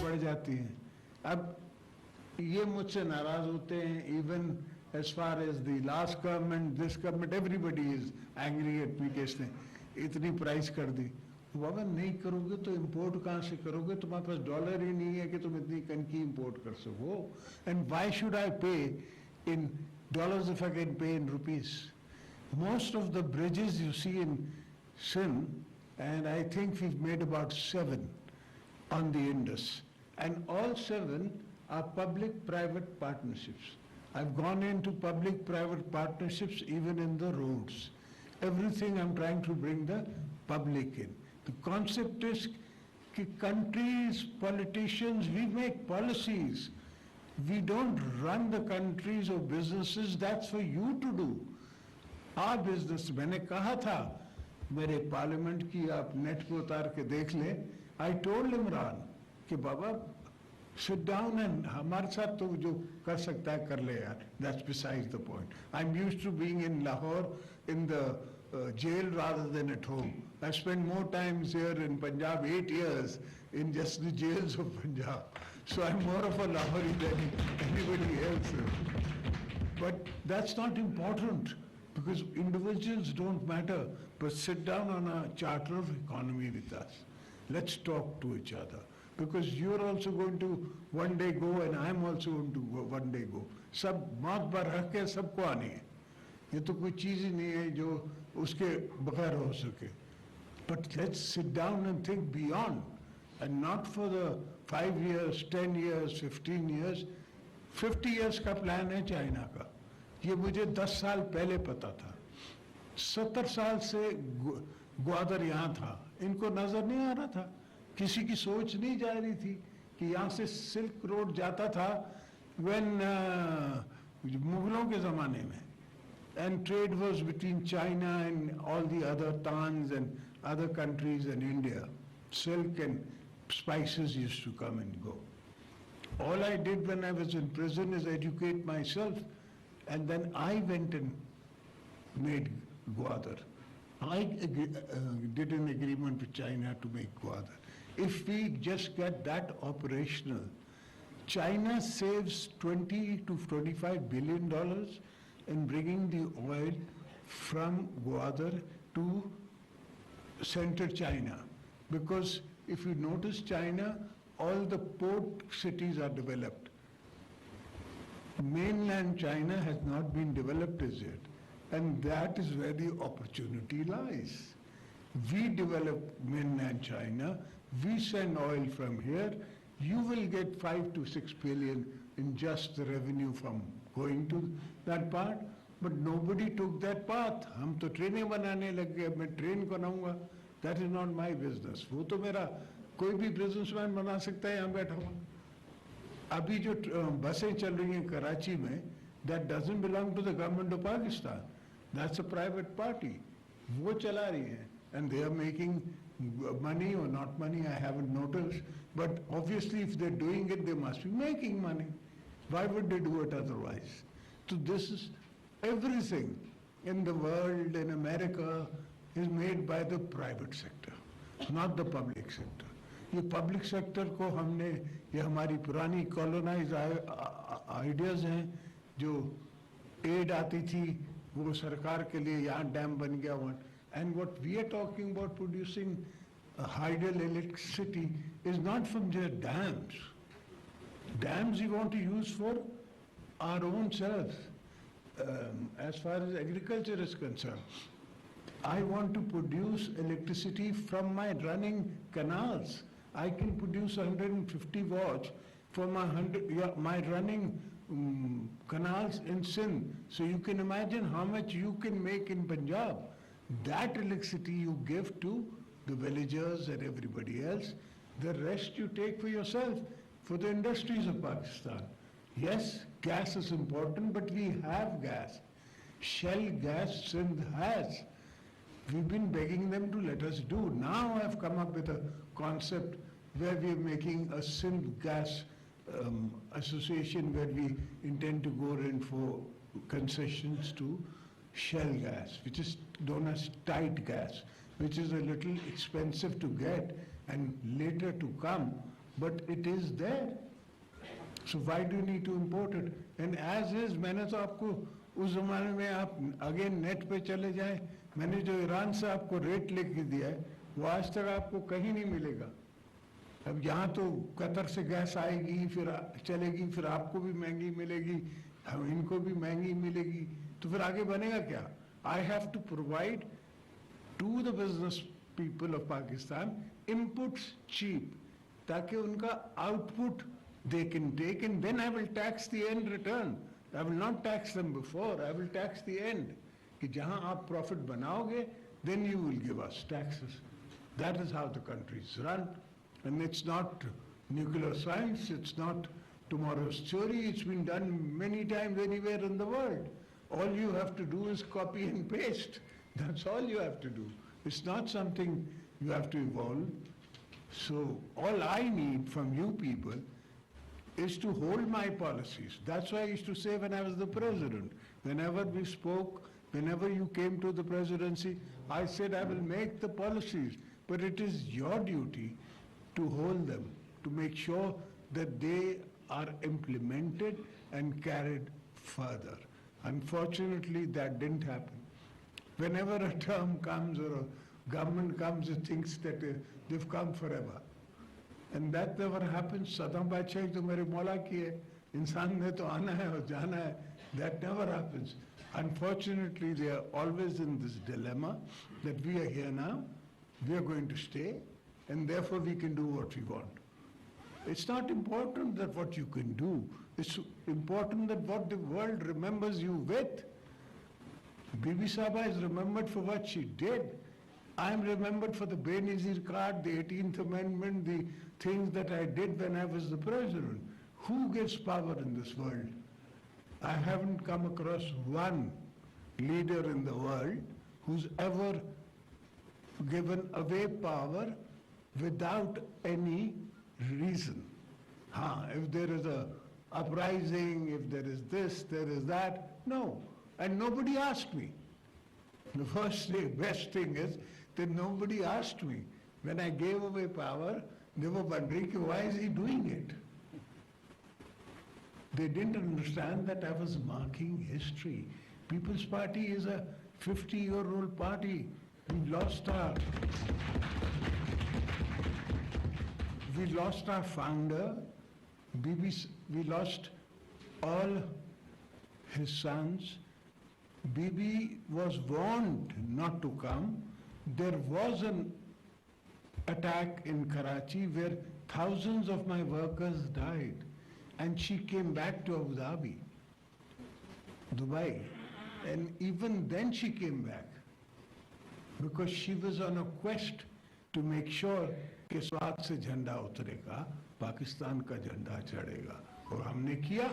बढ़ जाती हैं। अब ये मुझसे नाराज होते हैं, even as far as the last government, this government, everybody is angry at me कि इसने इतनी प्राइस कर दी। बाबा नहीं करोगे तो इंपोर्ट कहाँ से करोगे? तुम्हारे पास डॉलर ही नहीं है कि तुम इतनी कनकी इंपोर्ट कर सको। And why should I pay in dollars if I can pay in rupees? Most of the bridges you see in Sindh, and I think we've made about 7 on the Indus, and all 7 are public-private partnerships. I've gone into public-private partnerships even in the roads. Everything I'm trying to bring the public in. The concept is that countries, politicians, we make policies. We don't run the countries or businesses. That's for you to do. Our business, मैंने कहा था मेरे parliament की, आप net पे उतार के देख लें, I told Imran कि बाबा sit down and हमारे साथ तो जो कर सकता है कर ले यार. That's besides the point. I'm used to being in Lahore in the jail rather than at home. I've spent more times here in Punjab, 8 years in just the jails of Punjab. So I'm more of a Lahori than anybody else. But that's not important because individuals don't matter. But sit down on a charter of economy with us. Let's talk to each other. Because you're also going to one day go and I'm also going to go, one day go. सब मौत पर रख के सबको आनी है. ये तो कोई चीज़ ही नहीं है जो उसके बगैर हो सके. But let's sit down and think beyond, and not for the 5 years, 10 years, 15 years. 50 years का प्लान है चाइना का. ये मुझे 10 साल पहले पता था. 70 साल से ग्वादर यहाँ था. इनको नजर नहीं आ रहा था. किसी की सोच नहीं जा रही थी कि यहाँ से सिल्क रोड जाता था when मुगलों के ज़माने में, and trade was between China and all the other Tans and other countries and India. Silk and spices used to come and go. All I did when I was in prison is educate myself, and then I went and made Gwadar. I did an agreement with China to make Gwadar. If we just get that operational, China saves $20 to $25 billion in bringing the oil from Gwadar to central China. Because if you notice China, all the port cities are developed. Mainland China has not been developed as yet. And that is where the opportunity lies. We develop mainland China, we send oil from here, you will get 5 to 6 billion in just the revenue from going to that part, but nobody took that path. हम तो ट्रेनें बनाने लग गए, मैं train बनाऊंगा. That is not my business. वो तो मेरा कोई भी बिजनेसमैन बना सकता है यहाँ बैठा हुआ. अभी जो बसें चल रही हैं कराची में, that doesn't belong to the government of Pakistan. That's a private party. वो चला रही है, and they are making money or not money, I haven't noticed. But obviously, if they're doing it, they must be making money. Why would they do it otherwise? So this is everything in the world, in America, is made by the private sector, not the public sector. ये public sector को हमने, ये हमारी पुरानी colonized ideas हैं, जो aid आती थी, वो सरकार के लिए यहाँ डैम बन गया हुआ. And what we are talking about producing hydel electricity is not from their dams. Dams we want to use for our own selves. As far as agriculture is concerned, I want to produce electricity from my running canals. I can produce 150 watts for my running canals in Sindh. So you can imagine how much you can make in Punjab. That electricity you give to the villagers and everybody else. The rest you take for yourself, for the industries of Pakistan. Yes, gas is important, but we have gas. Shell gas Sindh has. We've been begging them to let us do. Now I've come up with a concept where we're making a Sindh gas association where we intend to go in for concessions to shell gas, which is known as tight gas, which is a little expensive to get and later to come, but it is there. So why do you need to import it? And as is, मैंने तो आपको उस ज़माने में आप again net पे चले जाएं, मैंने जो ईरान से आपको रेट लेके दिया है वो आज तक आपको कहीं नहीं मिलेगा. अब यहाँ तो कतर से गैस आएगी, फिर चलेगी, फिर आपको भी महंगी मिलेगी, हम इनको भी महंगी मिलेगी, तो फिर आगे बनेगा क्या? I have to provide to the business people of Pakistan inputs cheap, ताकि उनका output they can take, and then I will tax the end return. I will not tax them before, I will tax the end. कि जहाँ आप profit बनाओगे, then you will give us taxes. That is how the country is run. And it's not nuclear science, it's not tomorrow's theory, it's been done many times anywhere in the world. All you have to do is copy and paste. That's all you have to do. It's not something you have to evolve. So all I need from you people is to hold my policies. That's why I used to say when I was the president, whenever we spoke, whenever you came to the presidency, I said I will make the policies, but it is your duty to hold them, to make sure that they are implemented and carried further. Unfortunately, that didn't happen. Whenever a term comes or a government comes, it thinks that they've come forever. And that never happens. Sadam Bachai to mere Mola ki hai, insan ne to aana hai aur jana hai. That never happens. Unfortunately, they are always in this dilemma that we are here now, we are going to stay, and therefore we can do what we want. It's not important that what you can do, it's important that what the world remembers you with. Bibi Saba is remembered for what she did. I am remembered for the Benazir card, the 18th Amendment, the things that I did when I was the president. Who gets power in this world? I haven't come across one leader in the world who's ever given away power without any reason. If there is a uprising, if there is this, there is that, no. And nobody asked me. The best thing is that nobody asked me. When I gave away power, they were wondering, why is he doing it? They didn't understand that I was marking history. People's Party is a 50-year-old party. We lost our founder, we lost all his sons. Bibi was warned not to come. There was an attack in Karachi where thousands of my workers died, and she came back to Abu Dhabi, Dubai, and even then she came back because she was on a quest to make sure कि स्वाद से झंडा उतरेगा, पाकिस्तान का झंडा चढ़ेगा, और हमने किया.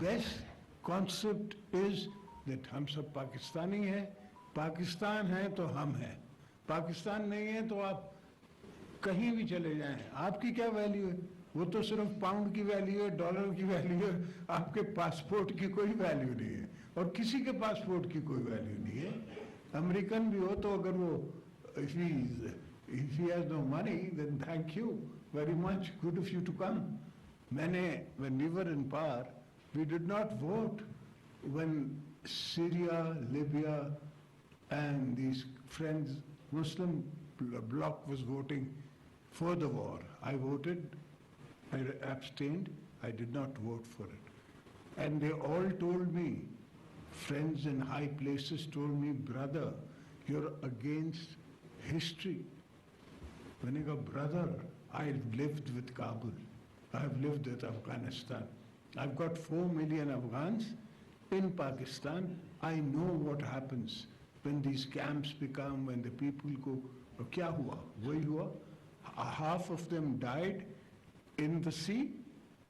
Best concept is that हम सब पाकिस्तानी हैं, पाकिस्तान है तो हम हैं, पाकिस्तान नहीं है तो आप कहीं भी चले जाएं, आपकी क्या वैल्यू है? वो तो सिर्फ पाउंड की वैल्यू है, डॉलर की वैल्यू है, आपके पासपोर्ट की कोई वैल्यू नहीं है, और किसी के पासपोर्ट की कोई वैल्यू नहीं है. अमेरिकन भी हो तो अगर वो if he has no money, then thank you very much, good of you to come. When we were in power, we did not vote when Syria, Libya and these friends, Muslim bloc was voting for the war. I voted, I abstained, I did not vote for it. And they all told me, friends in high places told me, brother, you're against history. When I go, brother, I've lived with Kabul, I've lived with Afghanistan. I've got 4 million Afghans in Pakistan. I know what happens when these camps become, when the people go, kya hua? Wahi hua? Half of them died in the sea,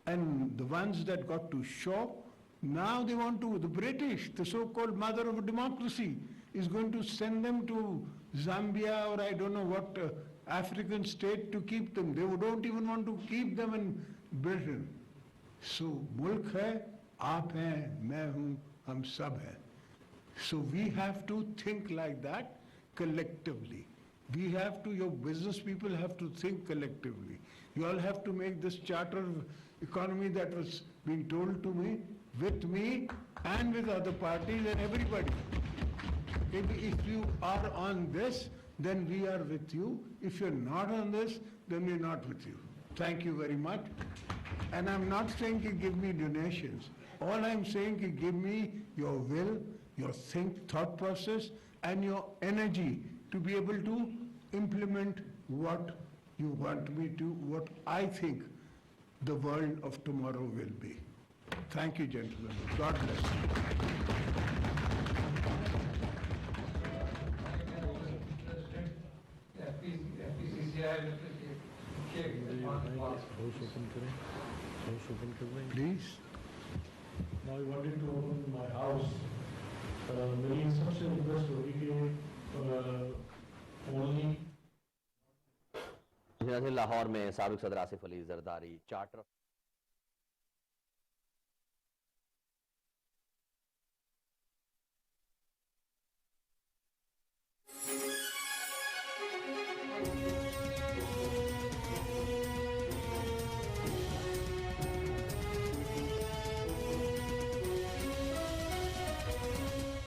and the ones that got to shore, now they want to, the British, the so-called mother of democracy, is going to send them to Zambia or I don't know what African state to keep them. They don't even want to keep them in Britain. So मुल्क है, आप हैं, मैं हूँ, हम सब हैं. So we have to think like that collectively. We have to, your business people have to think collectively. You all have to make this charter economy that was being told to me, with me and with other parties and everybody. If you are on this, then we are with you. If you're not on this, then we're not with you. Thank you very much. And I'm not saying to give me donations. All I'm saying is give me your will, your thought process, and your energy to be able to implement what you want me to, what I think the world of tomorrow will be. Thank you, gentlemen. God bless you. Please. Now I wanted to open my house. मेरी सबसे request होगी कि only Lahore में साबिक सदर Asif Ali Zardari charter